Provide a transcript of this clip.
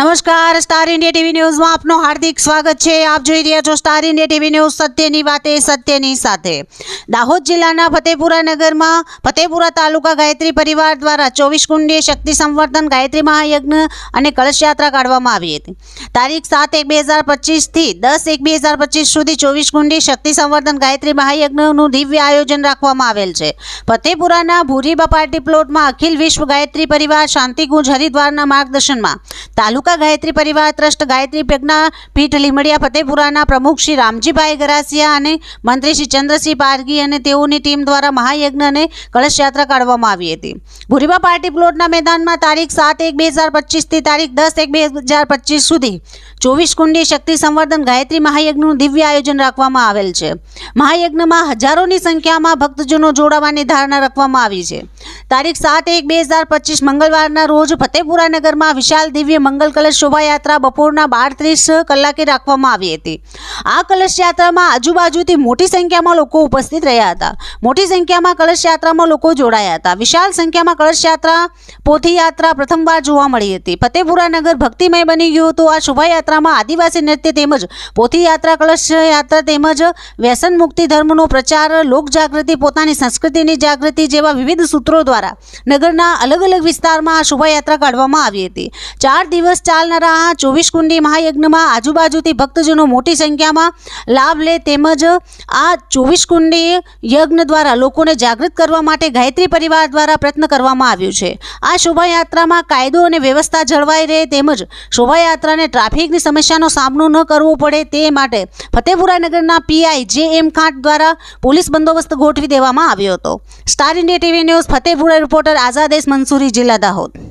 નમસ્કાર, star India TV ન્યૂઝમાં આપનું હાર્દિક સ્વાગત છે। આપ જોઈ રહ્યા છો સ્ટાર ઇન્ડિયા ટીવી ન્યૂઝ, સત્યની વાતે સત્યની સાથે। દાહોદ જિલ્લાના ફતેપુરા નગરમાં ફતેપુરા તાલુકા ગાયત્રી પરિવાર દ્વારા 24 કુંડીય શક્તિ સંવર્ધન ગાયત્રી મહાયજ્ઞ અને કળશ યાત્રા કાઢવામાં આવી હતી। તારીખ 7/1/2025 થી 10/1/2025 સુધી 24 કુંડીય શક્તિ સંવર્ધન ગાયત્રી મહાયજ્ઞનું દિવ્ય આયોજન રાખવામાં આવેલ છે। ફતેપુરાના ભૂરીબા પાર્ટી પ્લોટમાં અખિલ વિશ્વ ગાયત્રી પરિવાર શાંતિકુંજ હરિદ્વારના માર્ગદર્શનમાં તાલુકા ગાયત્રી પરિવાર ટ્રસ્ટ ગાયત્રી પ્રજ્ઞા પીઠ લીમડિયા ફતેપુરાના પ્રમુખ શ્રી રામજીભાઈ ગરાસિયા અને મંત્રી શ્રી ચંદ્રસિંહ પારગી અને તેઓની ટીમ દ્વારા મહાયજ્ઞ અને કળશ યાત્રા કાઢવામાં આવી હતી। ભૂરીબા પાર્ટી પ્લોટના મેદાનમાં તારીખ 7/1/2025 થી તારીખ 10/1/2025 સુધી 24 કુંડીય શક્તિ સંવર્ધન ગાયત્રી મહાયજ્ઞનું દિવ્ય આયોજન રાખવામાં આવેલ છે। મહાયજ્ઞમાં હજારોની સંખ્યામાં ભક્તજનો જોડાવાની ધારણા રાખવામાં આવી છે। તારીખ 7/1/2025 મંગળવારના રોજ ફતેપુરા નગરમાં વિશાળ દિવ્ય મંગલ કલશ શોભાયાત્રા બપોરના 12:30 કલાકે રાખવામાં આવી હતી। આ કલશ યાત્રામાં આજુબાજુથી મોટી સંખ્યામાં લોકો ઉપસ્થિત રહ્યા હતા। મોટી સંખ્યામાં કલશ યાત્રામાં લોકો જોડાયા હતા। વિશાળ સંખ્યામાં કળશ યાત્રા પોથી યાત્રા પ્રથમવાર જોવા મળી હતી। ફતેપુરા નગર ભક્તિમય બની ગયું હતું। આ શોભાયાત્રામાં આદિવાસી નૃત્ય તેમજ પોથી યાત્રા, કળશ યાત્રા તેમજ વ્યસન મુક્તિ, ધર્મનો પ્રચાર, લોક જાગૃતિ, પોતાની સંસ્કૃતિની જાગૃતિ જેવા વિવિધ સૂત્રો દ્વારા નગરના અલગ અલગ વિસ્તારમાં આ શોભાયાત્રા કાઢવામાં આવી હતી। 4 દિવસ ચાલનારા આ 24 કુંડી મહાયજ્ઞમાં આજુબાજુથી ભક્તજનો મોટી સંખ્યામાં લાભ લે તેમજ આ 24 કુંડી યજ્ઞ દ્વારા લોકોને જાગૃત કરવા માટે ગાયત્રી પરિવાર દ્વારા પ્રયત્ન કરવામાં આવ્યું છે। આ શોભાયાત્રામાં કાયદો અને વ્યવસ્થા જળવાઈ રહે તેમજ શોભાયાત્રાને ટ્રાફિકની સમસ્યાનો સામનો ન કરવો પડે તે માટે ફતેપુરા નગરના પીઆઈ જે.એમ. ખાંટ દ્વારા પોલીસ બંદોબસ્ત ગોઠવી દેવામાં આવ્યો હતો। Star India TV news Fatepura reporter Azadesh Mansuri, જિલ્લા દાહોદ।